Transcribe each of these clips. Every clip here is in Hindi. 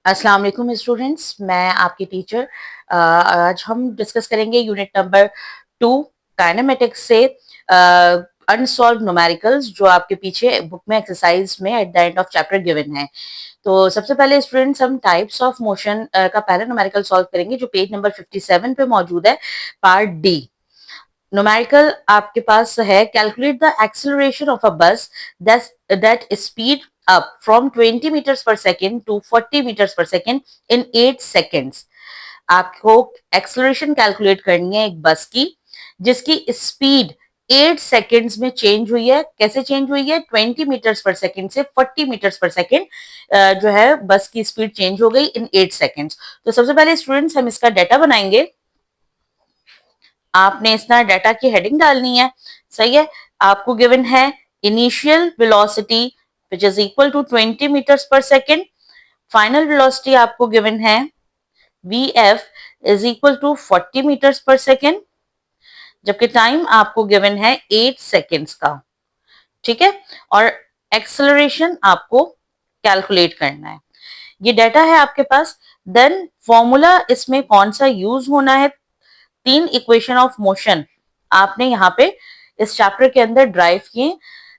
अस्सलाम वालेकुम स्टूडेंट्स, मैं आपकी टीचर। आज हम डिस्कस करेंगे यूनिट नंबर 2 काइनेमेटिक्स से अनसॉल्व न्यूमेरिकल्स जो आपके पीछे बुक में एक्सरसाइज में at the end of chapter given है। तो सबसे पहले स्टूडेंट्स हम टाइप्स ऑफ मोशन का पहला न्यूमेरिकल सॉल्व करेंगे जो पेज नंबर 57 पे मौजूद है, पार्ट डी। न्यूमेरिकल आपके पास है, calculate the acceleration of a बस that speed up from 20 meters per second to 40 meters per second in 8 seconds। आपको एक्सेलरेशन कैलकुलेट करनी है एक बस की जिसकी स्पीड 8 सेकेंड्स में चेंज हुई है। कैसे चेंज हुई है? 20 मीटर्स पर सेकेंड से 40 मीटर्स पर सेकेंड जो है बस की स्पीड चेंज हो गई इन 8 सेकेंड्स। तो सबसे पहले स्टूडेंट्स हम इसका डाटा बनाएंगे। आपने इसका डाटा की हेडिंग डालनी है, सही है। आपको गिवन है initial velocity which is equal to 20 metres पर सेकेंड। फाइनल वेलोसिटी आपको गिवन है vf is equal to 40 metres पर सेकेंड, जबकि टाइम आपको गिवन है 8 सेकेंड्स का, ठीक है। और एक्सेलरेशन आपको कैलकुलेट करना है। ये डाटा है आपके पास। देन फॉर्मूला इसमें कौन सा यूज होना है? 3 इक्वेशन ऑफ मोशन आपने यहाँ पे इस चैप्टर के अंदर ड्राइव किए।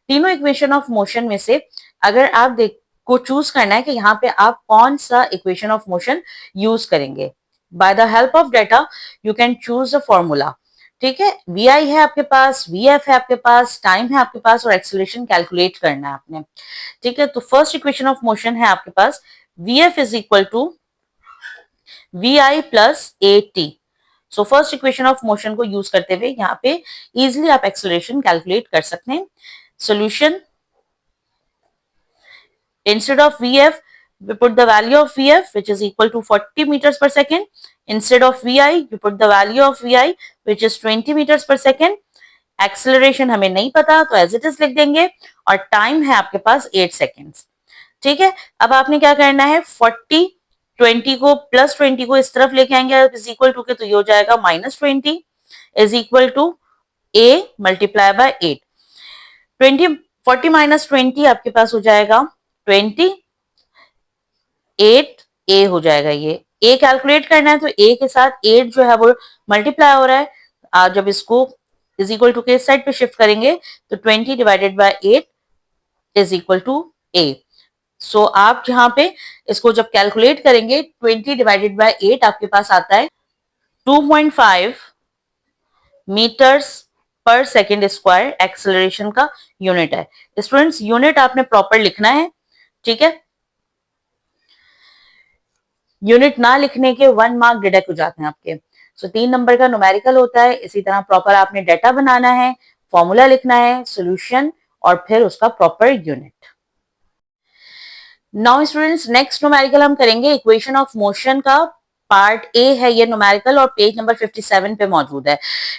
तीनों इक्वेशन ऑफ मोशन में से अगर आप देख को चूज करना है कि यहाँ पे आप कौन सा इक्वेशन ऑफ मोशन यूज करेंगे। Bye the help of data you can choose the formula, ठीक है। वी आई है आपके पास, वी एफ है आपके पास, टाइम है आपके पास और एक्सेलरेशन कैलकुलेट करना है आपने, ठीक है। तो फर्स्ट इक्वेशन ऑफ मोशन है आपके पास V F is equal to we I plus A T. So first equation of motion को यूज करते हुए यहाँ पे इजिली आप एक्सेलरेशन कैलकुलेट कर सकते हैं। Solution, instead of vf we put the value of vf which is equal to 40 meters per second. Instead of vi we put the value of vi which is 20 meters per second. Acceleration हमें नहीं पता तो एज इट इज लिख देंगे और टाइम है आपके पास 8 सेकेंड्स, ठीक है। अब आपने क्या करना है, 40 20 को प्लस 20 को इस तरफ लेके आएंगे इज इक्वल टू के, तो ये हो जाएगा -20 is equal to a multiply by 8। 20 40 minus 20 आपके पास हो जाएगा 20, 8 ए हो जाएगा। ये ए कैलकुलेट करना है तो ए के साथ 8 जो है वो मल्टीप्लाई हो रहा है। आप जब इसको इज इक्वल टू के साइड पे शिफ्ट करेंगे तो 20 divided by 8 is equal to A. So आप यहाँ पे इसको जब कैलकुलेट करेंगे 20 डिवाइडेड बाय 8 आपके पास आता है 2.5 मीटर्स पर सेकेंड स्क्वायर। एक्सेलरेशन का यूनिट है स्टूडेंट्स, यूनिट आपने प्रॉपर लिखना है, ठीक है। यूनिट ना लिखने के 1 मार्क डिडक्ट हो जाते हैं आपके। सो 3 नंबर का न्यूमेरिकल होता है। इसी तरह प्रॉपर आपने डाटा बनाना है, फॉर्मूला लिखना है, सोल्यूशन और फिर उसका proper unit. Now students next numerical हम करेंगे इक्वेशन ऑफ मोशन का। पार्ट ए है ये न्यूमेरिकल और पेज नंबर 57 पे मौजूद है।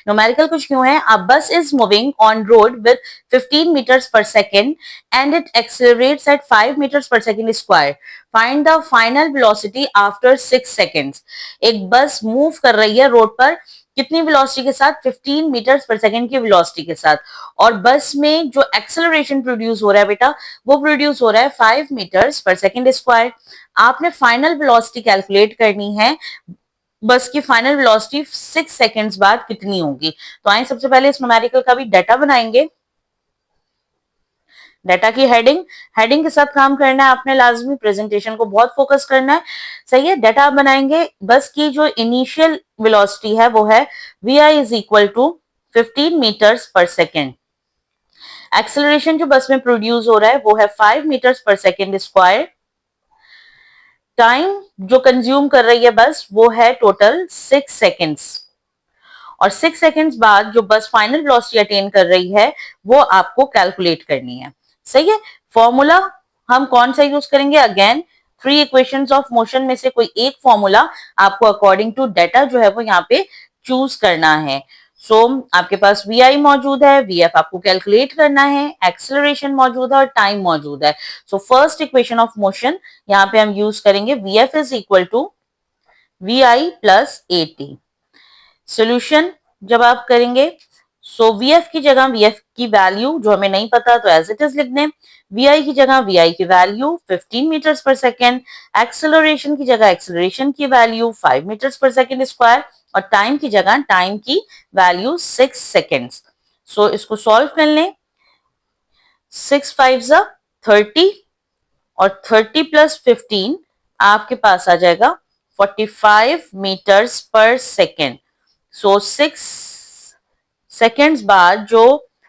न्यूमेरिकल कुछ क्यों है, अ बस is moving on road with 15 meters per second and it accelerates at 5 meters per second square. Find the final velocity after 6 seconds. एक बस मूव कर रही है रोड पर कितनी वेलोसिटी के साथ? 15 मीटर्स पर सेकेंड की वेलोसिटी के साथ। और बस में जो एक्सेलरेशन प्रोड्यूस हो रहा है बेटा वो प्रोड्यूस हो रहा है 5 मीटर्स पर सेकेंड स्क्वायर। आपने फाइनल वेलोसिटी कैलकुलेट करनी है, बस की फाइनल वेलोसिटी 6 सेकेंड्स बाद कितनी होगी। तो आइए सबसे पहले इस न्यूमेरिकल का भी डाटा बनाएंगे। डाटा की हेडिंग के साथ काम करना है आपने, लाजमी प्रेजेंटेशन को बहुत फोकस करना है, सही है। डाटा आप बनाएंगे, बस की जो इनिशियल वेलोसिटी है वो है v i is equal to 15 metres पर सेकेंड। एक्सेलरेशन जो बस में प्रोड्यूस हो रहा है वो है 5 मीटर्स पर सेकेंड स्क्वायर। टाइम जो कंज्यूम कर रही है बस वो है टोटल 6 सेकेंड्स। और 6 सेकेंड्स बाद जो बस फाइनल वेलोसिटी अटेन कर रही है वो आपको कैलकुलेट करनी है, सही है। फॉर्मूला हम कौन सा यूज करेंगे? अगेन 3 इक्वेशंस ऑफ मोशन में से कोई एक फॉर्मूला आपको अकॉर्डिंग टू डाटा जो है वो यहाँ पे चूज करना है। सो आपके पास वी आई मौजूद है, वी एफ आपको कैलकुलेट करना है, एक्सेलरेशन मौजूद है और टाइम मौजूद है। So first equation of motion यहाँ पे हम यूज करेंगे v F is equal to we I plus A t. Solution जब आप करेंगे, सो VF की जगह VF की वैल्यू जो हमें नहीं पता तो एज इट इज लिख दें, VI की जगह VI की वैल्यू 15 मीटर्स पर सेकेंड, एक्सेलरेशन की जगह एक्सेलरेशन की वैल्यू 5 मीटर्स पर सेकेंड स्क्वायर, और टाइम की जगह टाइम की वैल्यू 6 सेकेंड्स। सो इसको सॉल्व कर लें, 6 5 30 और 30 प्लस 15 आपके पास आ जाएगा 45 मीटर्स पर सेकेंड। सो 6 सेकेंड्स बाद जो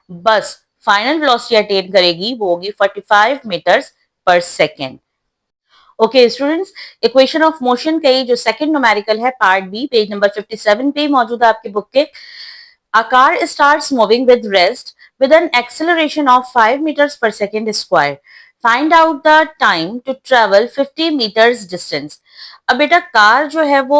बस फाइनल वेलोसिटी अटेन करेगी वो होगी 45 मीटर्स पर second. Okay students, equation of motion का जो सेकंड न्यूमेरिकल है पार्ट बी, पेज नंबर 57 पे मौजूद है आपके बुक के। A car starts moving with rest with an acceleration of 5 meters per second square. Find out the time to travel 50 meters distance. अब बेटा कार जो है वो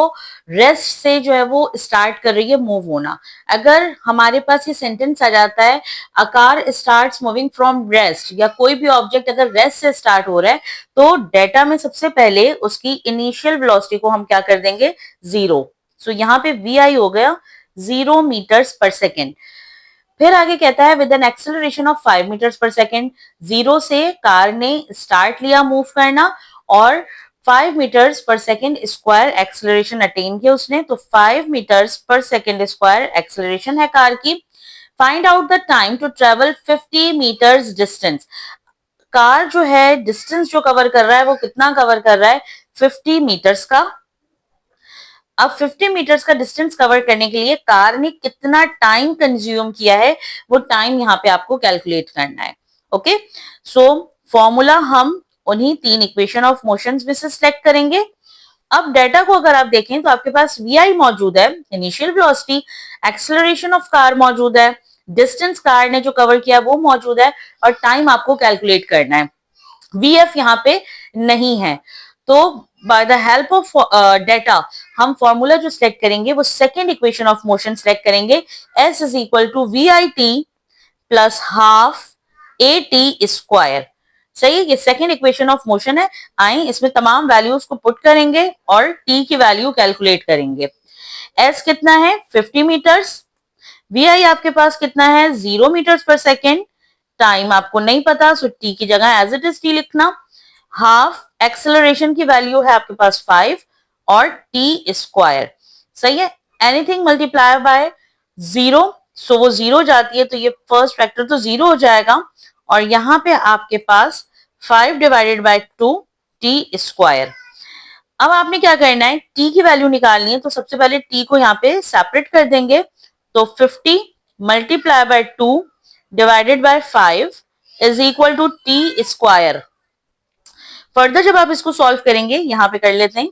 रेस्ट से जो है वो स्टार्ट कर रही है मूव होना। अगर हमारे पास ये सेंटेंस आ जाता है a car starts moving from rest, या कोई भी ऑब्जेक्ट अगर रेस्ट से स्टार्ट हो रहा है तो डेटा में सबसे पहले उसकी इनिशियल वेलोसिटी को हम क्या कर देंगे, जीरो। सो यहाँ पे वी हो गया 0 मीटर्स पर सेकेंड। फिर आगे कहता है with an acceleration of 5 metres पर सेकेंड, जीरो से कार ने स्टार्ट लिया मूव करना और 5 मीटर्स पर सेकेंड स्क्वायर एक्सेलरेशन अटेन किया उसने, तो 5 मीटर्स पर सेकेंड स्क्वायर एक्सेलरेशन है कार की। Find out the time to travel 50 metres distance. Car जो है डिस्टेंस जो कवर कर रहा है वो कितना कवर कर रहा है, 50 मीटर्स का। अब 50 मीटर्स का डिस्टेंस कवर करने के लिए कार ने कितना टाइम कंज्यूम किया है वो टाइम यहाँ पे आपको कैलकुलेट करना है। ओके, सो फॉर्मूला हम उन्हीं तीन इक्वेशन ऑफ मोशंस में से सिलेक्ट करेंगे। अब डेटा को अगर आप देखें तो आपके पास वी मौजूद है, initial velocity, acceleration of car मौजूद है, डिस्टेंस कार ने जो कवर किया वो मौजूद है, और टाइम आपको कैलकुलेट करना है। VF यहाँ पे नहीं है, तो by the help of data हम फॉर्मूला जो सिलेक्ट करेंगे वो second equation of motion select करेंगे, S is equal to VIT plus half AT square. सही है, ये सेकेंड इक्वेशन ऑफ मोशन है। आए इसमें तमाम वैल्यूज को पुट करेंगे और T की वैल्यू कैलकुलेट करेंगे। S कितना है 50 मीटर्स, VI आपके पास कितना है 0 मीटर्स पर सेकेंड, टाइम आपको नहीं पता सो T की जगह एज इट इज T लिखना, हाफ एक्सेलरेशन की वैल्यू है आपके पास 5 और T स्क्वायर। सही है, एनीथिंग मल्टीप्लाई बाय जीरो, सो वो जीरो जाती है तो ये फर्स्ट फैक्टर तो जीरो हो जाएगा, और यहाँ पे आपके पास 5 डिवाइडेड बाय 2 T स्क्वायर। अब आपने क्या करना है, T की वैल्यू निकालनी है, तो सबसे पहले T को यहाँ पे सेपरेट कर देंगे, तो 50 multiply by 2 divided by 5 is equal to T square. Further जब आप इसको सॉल्व करेंगे, यहां पे कर लेते हैं,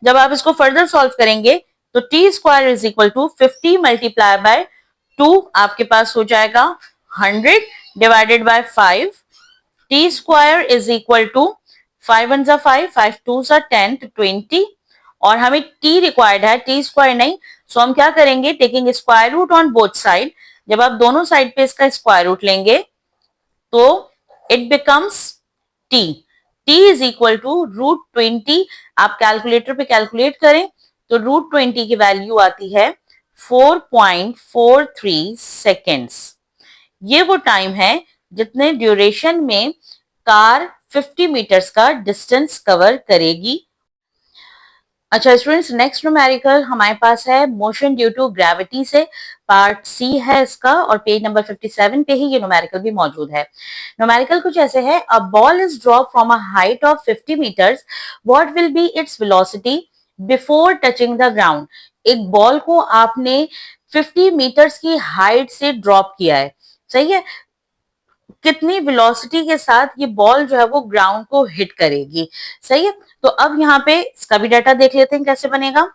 जब आप इसको फर्दर सॉल्व करेंगे तो t square is equal to 50 multiply by 2 आपके पास हो जाएगा 100 divided by 5, t square is equal to 5 1 जा 5, 5 2 जा 10 तो 20, और हमें टी रिक्वायर्ड है, टी स्क्वायर नहीं। सो हम क्या करेंगे, taking square root on both side, जब आप दोनों साइड पे इसका स्क्वायर रूट लेंगे तो it becomes t, t is equal to √20। आप कैलकुलेटर पे कैलकुलेट करें तो √20 की वैल्यू आती है 4.43 सेकेंड्स। ये वो टाइम है जितने ड्यूरेशन में कार 50 मीटर्स का डिस्टेंस कवर करेगी। अच्छा स्टूडेंट्स, नेक्स्ट न्यूमेरिकल हमारे पास है मोशन ड्यू टू ग्रेविटी से, पार्ट सी है इसका, और पेज नंबर 57 पे ही ये न्यूमेरिकल भी मौजूद है। न्यूमेरिकल कुछ ऐसे है, a ball is drop from a height of 50 metres, what will be its velocity before touching the ground. एक बॉल को आपने 50 मीटर्स की हाइट से ड्रॉप किया है, सही है, कितनी वेलोसिटी के साथ ये बॉल जो है वो ग्राउंड को हिट करेगी। सही है, तो अब यहाँ पे इसका भी डाटा देख लेते हैं कैसे बनेगा।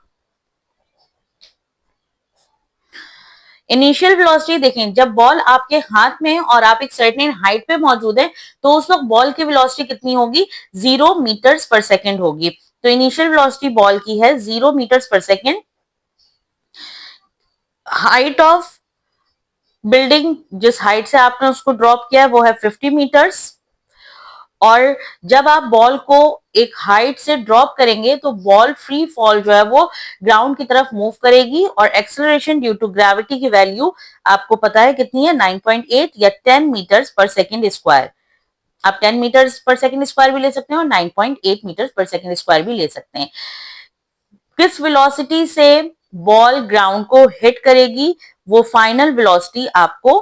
इनिशियल वेलोसिटी देखें, जब बॉल आपके हाथ में और आप एक सर्टेन हाइट पे मौजूद है तो उस वक्त बॉल की वेलोसिटी कितनी होगी, 0 मीटर्स पर सेकेंड होगी। तो इनिशियल वेलोसिटी बॉल की है 0 मीटर्स पर सेकेंड। हाइट ऑफ बिल्डिंग, जिस हाइट से आपने उसको ड्रॉप किया है वो है 50 मीटर्स, और जब आप बॉल को एक हाइट से ड्रॉप करेंगे तो बॉल फ्री फॉल जो है वो ग्राउंड की तरफ मूव करेगी और एक्सेलरेशन ड्यू टू ग्रेविटी की वैल्यू आपको पता है कितनी है, 9.8 या 10 मीटर्स पर सेकेंड स्क्वायर। आप 10 मीटर्स पर सेकेंड स्क्वायर भी ले सकते हैं और 9.8 मीटर्स पर सेकेंड स्क्वायर भी ले सकते हैं। किस वेलोसिटी से बॉल ग्राउंड को हिट करेगी वो फाइनल वेलोसिटी आपको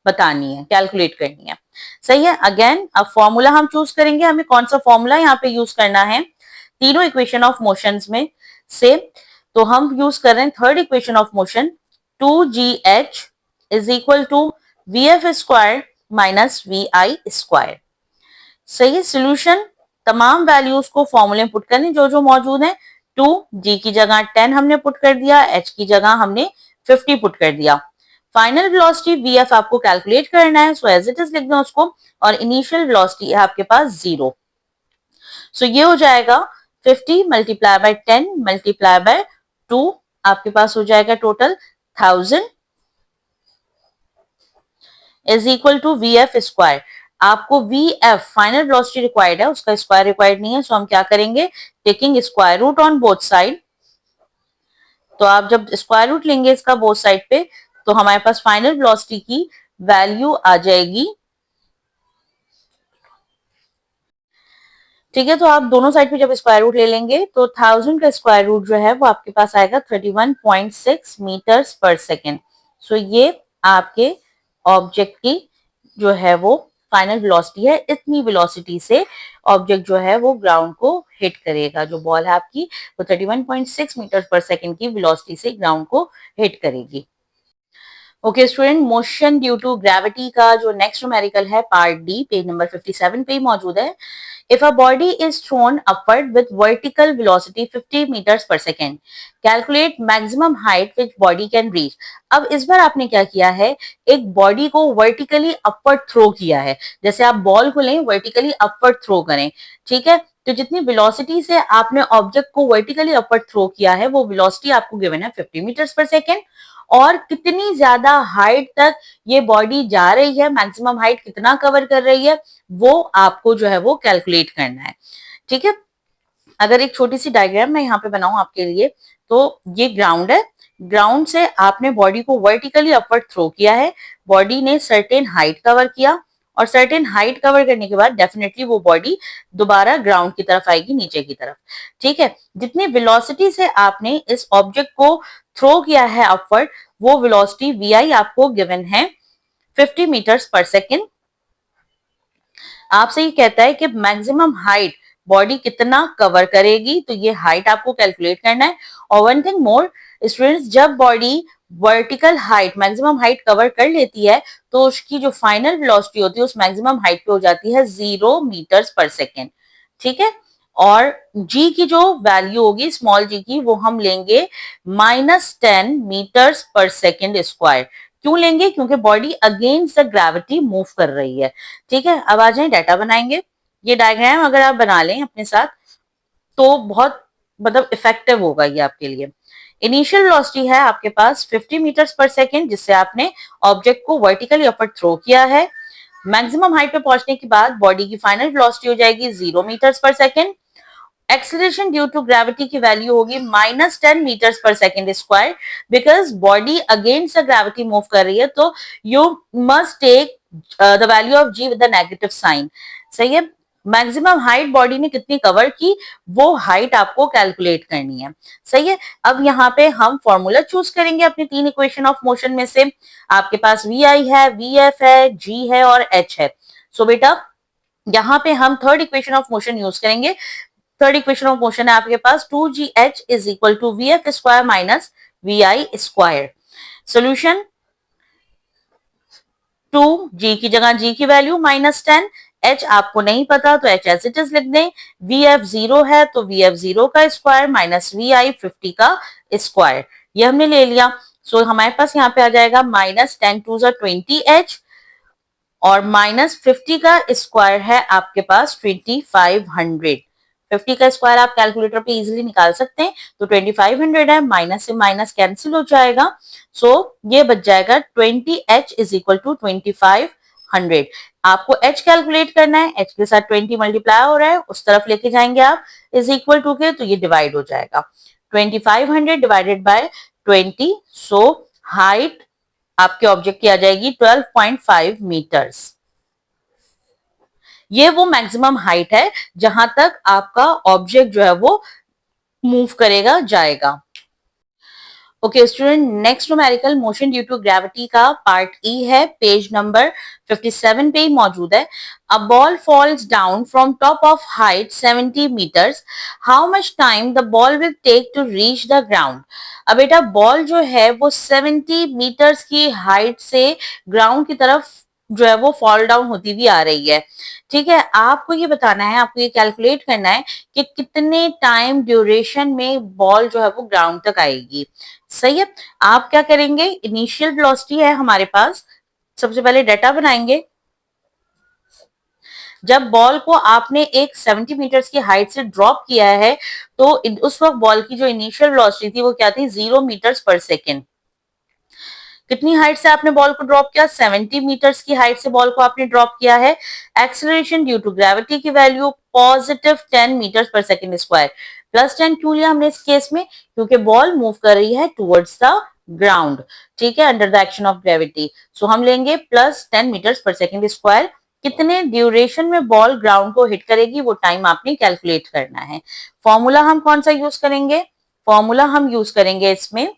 बतानी है, कैलकुलेट करनी है। सही है। अगेन अब फॉर्मूला हम चूज करेंगे, हमें कौन सा फॉर्मूला यहाँ पे यूज करना है तीनों इक्वेशन ऑफ मोशंस में से। तो हम यूज कर रहे हैं third equation of motion, 2gh is equal to vf square minus vi square. सही है। सोल्यूशन तमाम वैल्यूज को फॉर्मूले में पुट करने जो जो मौजूद है। 2g की जगह 10 हमने पुट कर दिया, h की जगह हमने 50 पुट कर दिया। फाइनल वेलोसिटी vf आपको कैलकुलेट करना है, सो एज इट इज लिख दो उसको, और इनिशियल वेलोसिटी है आपके पास 0। सो ये हो जाएगा 50 मल्टीप्लाई बाय 10 मल्टीप्लाई बाय 2, आपके पास हो जाएगा total 1000 is equal to vf square. आपको vf फाइनल वेलोसिटी रिक्वायर्ड है, उसका स्क्वायर रिक्वायर्ड नहीं है, सो हम क्या करेंगे, taking square root on both side. तो आप जब स्क्वायर रूट लेंगे इसका बोथ साइड पे तो हमारे पास फाइनल वेलोसिटी की वैल्यू आ जाएगी। ठीक है, तो आप दोनों साइड पे जब स्क्वायर रूट ले लेंगे तो 1000 का स्क्वायर रूट जो है वो आपके पास आएगा 31.6 मीटर्स पर सेकेंड। सो ये आपके ऑब्जेक्ट की जो है वो फाइनल वेलोसिटी है। इतनी वेलोसिटी से ऑब्जेक्ट जो है वो ग्राउंड को हिट करेगा, जो बॉल है आपकी वो 31.6 मीटर पर सेकेंड की वेलोसिटी से ग्राउंड को हिट करेगी। Okay student, motion due to gravity का जो नेक्स्ट न्यूमेरिकल है पार्ट डी, पेज नंबर 57 पे ही मौजूद है। If a body is thrown upward with vertical velocity 50 meters per second, calculate maximum height which body can reach. अब इस बार आपने क्या किया है, एक बॉडी को वर्टिकली अपवर्ड थ्रो किया है। जैसे आप बॉल को लें, वर्टिकली अपवर्ड थ्रो करें, ठीक है। तो जितनी वेलोसिटी से आपने ऑब्जेक्ट को वर्टिकली अपवर्ड थ्रो किया है वो वेलोसिटी आपको गिवन है 50 मीटर्स पर सेकेंड। और कितनी ज्यादा हाइट तक ये बॉडी जा रही है, मैक्सिमम हाइट कितना कवर कर रही है, वो आपको जो है वो कैलकुलेट करना है। ठीक है, अगर एक छोटी सी डायग्राम मैं यहाँ पे बनाऊं आपके लिए, तो ये ग्राउंड है, ग्राउंड से आपने बॉडी को वर्टिकली अपवर्ड थ्रो किया है, बॉडी ने सर्टेन हाइट कवर किया और सर्टेन हाइट कवर करने के बाद डेफिनेटली वो बॉडी दोबारा ग्राउंड की तरफ आएगी, नीचे की तरफ। ठीक है, जितनी वेलोसिटी से आपने इस ऑब्जेक्ट को थ्रो किया है अपवर्ड, वो वेलोसिटी vi आपको गिवन है 50 मीटर्स पर सेकेंड। आपसे ये कहता है कि मैक्सिमम हाइट बॉडी कितना कवर करेगी, तो ये हाइट आपको कैलकुलेट करना है। और वन थिंग मोर स्टूडेंट्स, जब body vertical height maximum height cover कर लेती है तो उसकी जो फाइनल वेलोसिटी होती है उस मैक्सिमम हाइट पे हो जाती है 0 मीटर्स पर सेकेंड। ठीक है, और g की जो वैल्यू होगी स्मॉल g की, वो हम लेंगे -10 मीटर्स पर सेकेंड स्क्वायर। क्यों लेंगे, क्योंकि body against the gravity move कर रही है। ठीक है, अब आ जाए डाटा बनाएंगे। ये डायग्राम अगर आप बना लें अपने साथ तो बहुत मतलब इफेक्टिव होगा ये आपके लिए। इनिशियल वेलोसिटी है आपके पास 50 मीटर्स पर सेकेंड, जिससे आपने ऑब्जेक्ट को वर्टिकली अपवर्ड थ्रो किया है। मैक्सिमम हाइट पे पहुंचने के बाद बॉडी की फाइनल वेलोसिटी हो जाएगी 0 मीटर्स पर second. Acceleration due to gravity की वैल्यू होगी -10 मीटर्स पर second square, because body against the gravity move कर रही है, तो you must take the value of g with the negative sign. सही है, मैक्सिमम हाइट बॉडी ने कितनी कवर की वो हाइट आपको कैलकुलेट करनी है। सही है, अब यहाँ पे हम फॉर्मूला चूज करेंगे अपनी तीन इक्वेशन ऑफ मोशन में से। आपके पास वी आई है, वी एफ है, जी है और एच है। सो बेटा यहाँ पे हम third equation of motion use करेंगे। थर्ड इक्वेशन ऑफ मोशन है आपके पास 2gh is equal to vf square minus vi square. Solution 2g की जगह g की वैल्यू -10, h आपको नहीं पता तो h एज इट इज लिख दें। vf 0 है तो vf 0 का स्क्वायर माइनस vi 50 का स्क्वायर, ये हमने ले लिया। सो हमारे पास यहाँ पे आ जाएगा -10 टू 20h और -50 का स्क्वायर है आपके पास 2500। 50 का स्क्वायर आप कैलकुलेटर पे इजीली निकाल सकते हैं, तो 2500 है, माइनस से माइनस कैंसिल हो जाएगा। सो ये बच जाएगा 20h इज इक्वल टू 2500। आपको h कैलकुलेट करना है, h के साथ 20 मल्टीप्लाई हो रहा है, उस तरफ लेके जाएंगे आप, इज इक्वल टू के, तो ये डिवाइड हो जाएगा, 2500 डिवाइडेड बाय 20, सो हाइट आपके ऑब्जेक्ट की आ जाएगी 12.5 मीटर्स। ये वो मैक्सिमम हाइट है जहां तक आपका ऑब्जेक्ट जो है वो मूव करेगा, जाएगा। Okay student, next numerical motion due to gravity का पार्ट ई है, पेज नंबर 57 पे ही मौजूद है। A ball falls down from top of height 70 metres, how much time the ball will take to reach the ground. अब बेटा बॉल जो है वो 70 मीटर्स की हाइट से ग्राउंड की तरफ जो है वो फॉल डाउन होती हुई आ रही है। ठीक है, आपको ये बताना है, आपको ये कैलकुलेट करना है कि कितने टाइम ड्यूरेशन में बॉल जो है वो ग्राउंड तक आएगी। सही है, आप क्या करेंगे, इनिशियल वेलोसिटी है हमारे पास, सबसे पहले डाटा बनाएंगे। जब बॉल को आपने एक 70 मीटर्स की हाइट से ड्रॉप किया है तो उस वक्त बॉल की जो इनिशियल वेलोसिटी थी वो क्या थी, 0 मीटर्स पर सेकेंड। कितनी हाइट से आपने बॉल को ड्रॉप किया, 70 मीटर्स की हाइट से बॉल को आपने ड्रॉप किया है। एक्सेलरेशन ड्यू टू ग्रेविटी की वैल्यू पॉजिटिव 10 मीटर्स पर सेकेंड स्क्वायर। प्लस 10 क्यों लिया हमने इस केस में, क्योंकि बॉल मूव कर रही है टुवर्ड्स द ग्राउंड, ठीक है, under the action of gravity. So हम लेंगे प्लस 10 मीटर्स पर सेकेंड स्क्वायर। कितने ड्यूरेशन में बॉल ग्राउंड को हिट करेगी वो टाइम आपने कैलकुलेट करना है। फॉर्मूला हम कौन सा यूज करेंगे, फॉर्मूला हम यूज करेंगे इसमें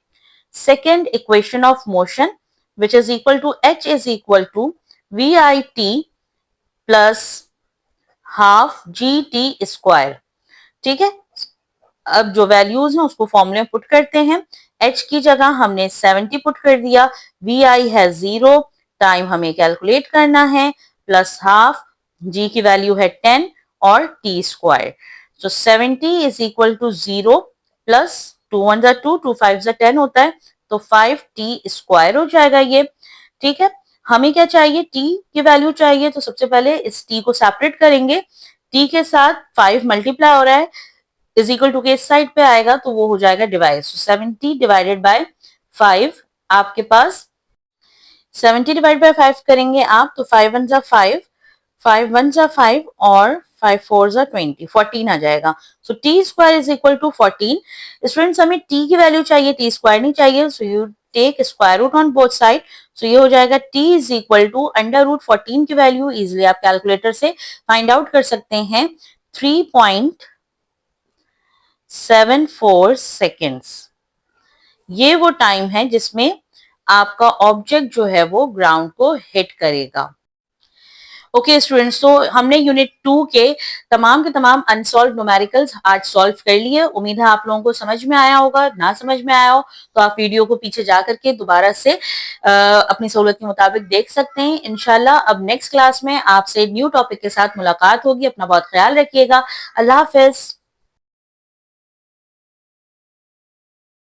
second equation of motion, which is equal to h is equal to vit plus half gt square। ठीक है, अब जो वैल्यूज हैं उसको फॉर्मूले में पुट करते हैं। h की जगह हमने 70 पुट कर दिया, vi है 0, टाइम हमें कैलकुलेट करना है, प्लस हाफ, g की वैल्यू है 10 और t square. So 70 is equal to 0 plus 2 1 जा 2, 2 5 जा 10 होता है, तो 5t स्क्वायर हो जाएगा ये। ठीक है, हमें क्या चाहिए, t की वैल्यू चाहिए, तो सबसे पहले इस t को सेपरेट करेंगे, t के साथ 5 मल्टीप्लाई हो रहा है, इज इक्वल टू के इस साइड पे आएगा तो वो हो जाएगा डिवाइड, सो 70 डिवाइडेड बाय 5, आपके पास 70 डिवाइड बाय 5 करेंगे आप तो 5 1 जा 5, 5 1 जा 5 और 5 4 जा 20, 14 आ जाएगा। So T square is equal to 14। Students हमें टी की वैल्यू चाहिए, टी स्क्वायर नहीं चाहिए, so you take square root on both side. So ये हो जाएगा T is equal to under root 14 की वैल्यू इजिली आप कैलकुलेटर से फाइंड आउट कर सकते हैं, 3.74 सेकेंड्स। ये वो टाइम है जिसमें आपका ऑब्जेक्ट जो है वो ग्राउंड को हिट करेगा। ओके स्टूडेंट्स, तो हमने यूनिट 2 के तमाम अनसॉल्व न्यूमेरिकल्स आज सॉल्व कर लिए। उम्मीद है आप लोगों को समझ में आया होगा, ना समझ में आया हो तो आप वीडियो को पीछे जा करके दोबारा से अपनी सहूलत के मुताबिक देख सकते हैं। इंशाल्लाह अब नेक्स्ट क्लास में आपसे न्यू टॉपिक के साथ मुलाकात होगी। अपना बहुत ख्याल रखिएगा। अल्लाह हाफिज।